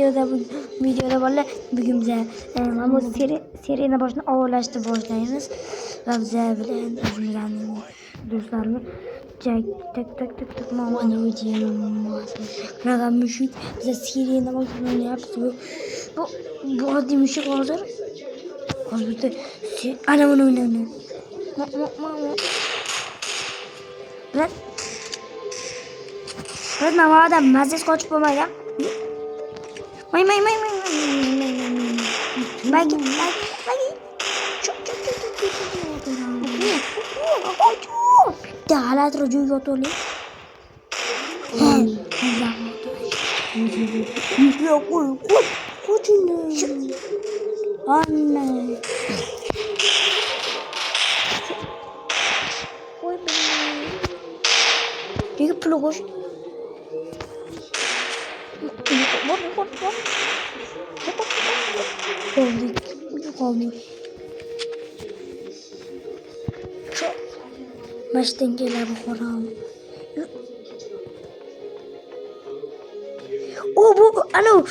videoda bolalar bugün bize bu serinin başına ağırlaştı boşlayınız. Ve bize bilen özümüzden dostlarımız tek mamana ödeyemem. Raga müşük bize serinin başına ne yaptı bu adli müşük olacak. Hazırda anamın önüne. Ben havada mazes koç bulmaya. May. Bagi. Çok. Dah terus juga tu ni. Ya kuat ini. Anne. Oi bener. Dia peluk bos. Kaldı. Çok. Baştan gelen bu koram. O bu ano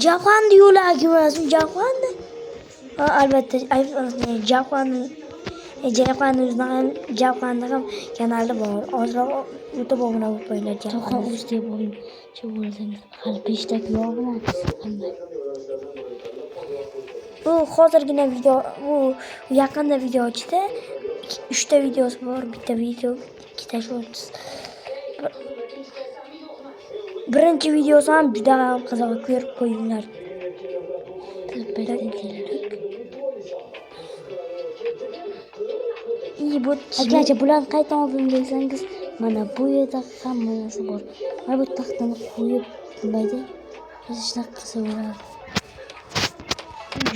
Japan diyorlar ki lazım Japan. Elbette Japan'da kanalda var. Orada YouTube'una böyle Japan işte bu şey halbiştek yok mu? Bu hozirgina video, bu yaqinda video ochdi. 3 ta videosi bor, bitta video, 2 ta shorts. Birinchi videosi ham juda qiziq, ko'rib qo'yinglar. İyi bu agarcha bularni qayerdan oldim desangiz, mana bu yerda hamma narsa bor. Mana bu taxtani qo'yib mayda ishlar qilsa bo'ladi.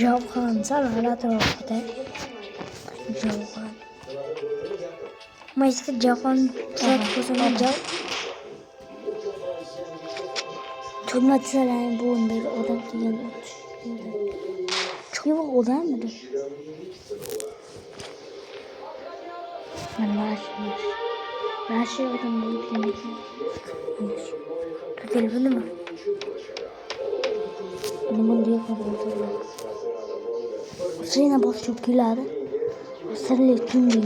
Javxon sal g'alatiroqda. Javxon. Maysa Javxon kerak bo'lsa jav. Turmatsalar bu unda odam kelgan. Yo'q odamdir. Mana Rashi odam bo'lib kelgan. Telefonimi? Nima diye qo'ydim. Seni boş çok güler. Sarılı tüm değil.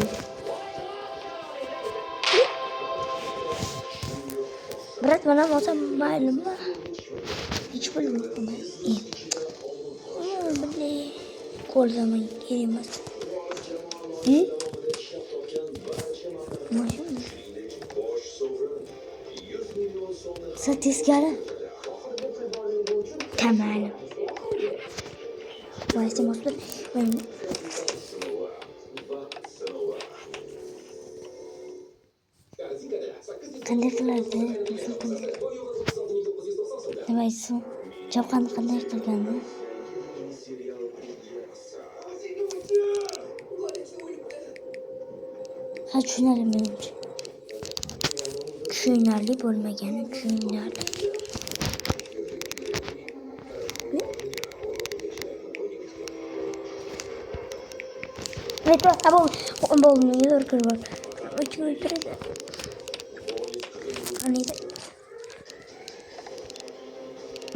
Berat bana masa malum lah. Hiç bilmiyorum ben. İyi. Böyle kol zaman giremez. İyi. Maşallah. Satis geldi. Tamam. Başta masada ben qanday qilardi do'stim qanday nima aytsin javqanni qanday qilgandi ha tushunarli menimcha tushunarli bo'lmagani tushunarli Betul, abang ni luar keluar. Cuy terus. Ani.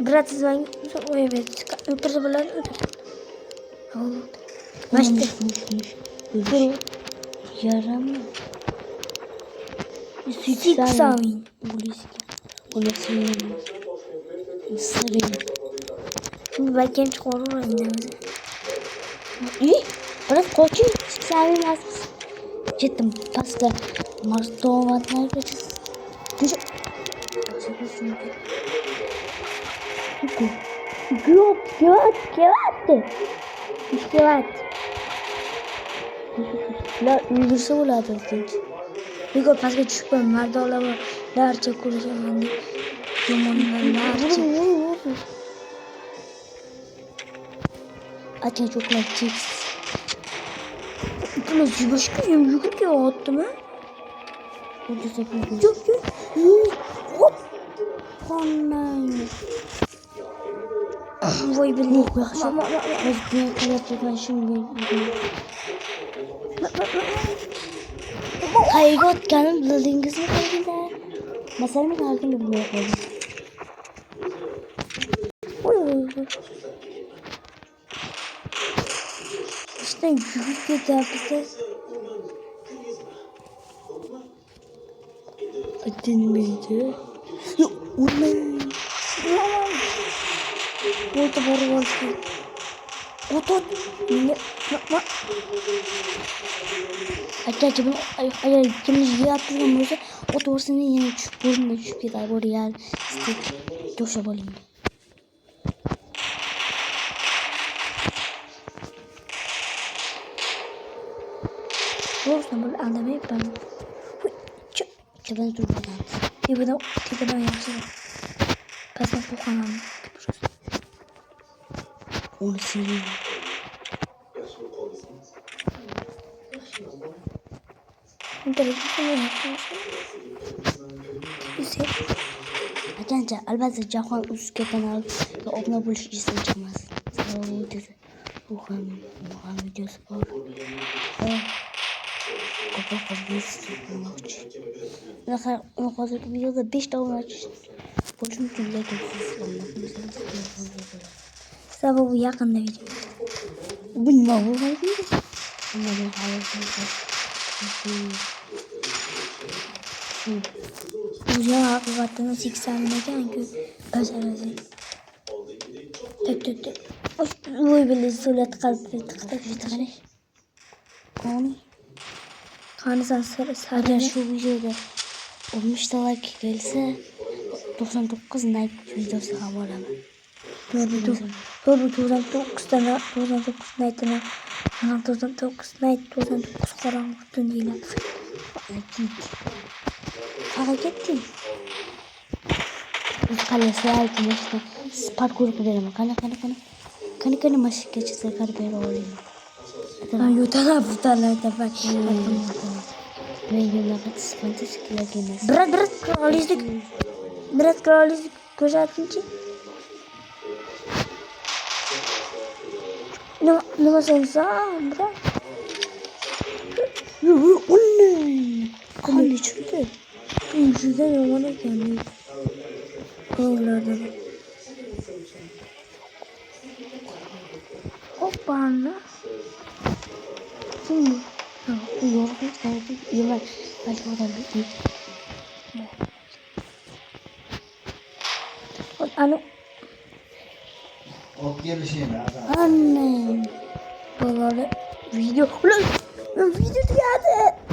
Berat sesuai. Oh ya betul. Utar sebelah. Oh. Mesti. Guru. Yaram. Sik sawin. Polisi. Sering. Bagian sekolah ini. Ih. Berat koçum sabi lazım. Cidden pasta marstovatlar geçiş. Düşün. Yok, kevat. La uygusu oladı çünkü. Bigo paska çıkıp mardolar larça kuracağım. Yomonlar larça. Aç çoklar chips. Bunu yugurk ya attı mı? Yok. Hop. Anam. Vay be. Ama ben kalıptan şimdi. Haygot kanım bildiğiniz mi kaldı? Mesela mi kaldı mı bilmiyorum. İşte yürüyüp gider bize. Adın mıydı? Ya o ne? Burada boru var. Otot. Ne? Hatta bunu kimmiş yaptığım olsa o doğrusunu yine burnu düşüp gider buraya istek duşa bulayım. Doğrusu böyle anlamayıp ben çaban durmadan tipinden yapsın. Pasma bu kanalım. Onu seviyorum. Arkadaşlar albatta Jahan üst kanal ve abone buluşucusun çıkmaz. Sonra videosu bu kanal videosu var. Kapak bulmak için. Ne kadar onu kadar videoda 5 tane açmıştım. Boşun tüm de Sabah bu yakında video. Bu ne var bu? Ama ben hayatımda Uca hakikaten 80'ine ki özerezi. Tek. Oy bile sulet kalpli tıktık. Kanı sen Eğer şu videoda 13 like gelse 99 like videosu var ama. Doğru 99 tane 99 neytine 99 karanlık dünyayla. Fark ettin. Biz kalesi altına işte parkur gidelim. Kana maşık geçirse karabere olayım. Ben yutana butana da ben. Ben yıllarda sıkıntı çıkıyor gene. Biraz kralizlik gözettin ki. Ne sen sağ bırak. O ne? Kanı çıktı. Şuradan yoluna geldi. Oralarda. Hoppa anne. Kim bu? Bu yorgun sarıp yemek. Belki oradan bir Anne. Anne. Böyle video. Ulan video geldi.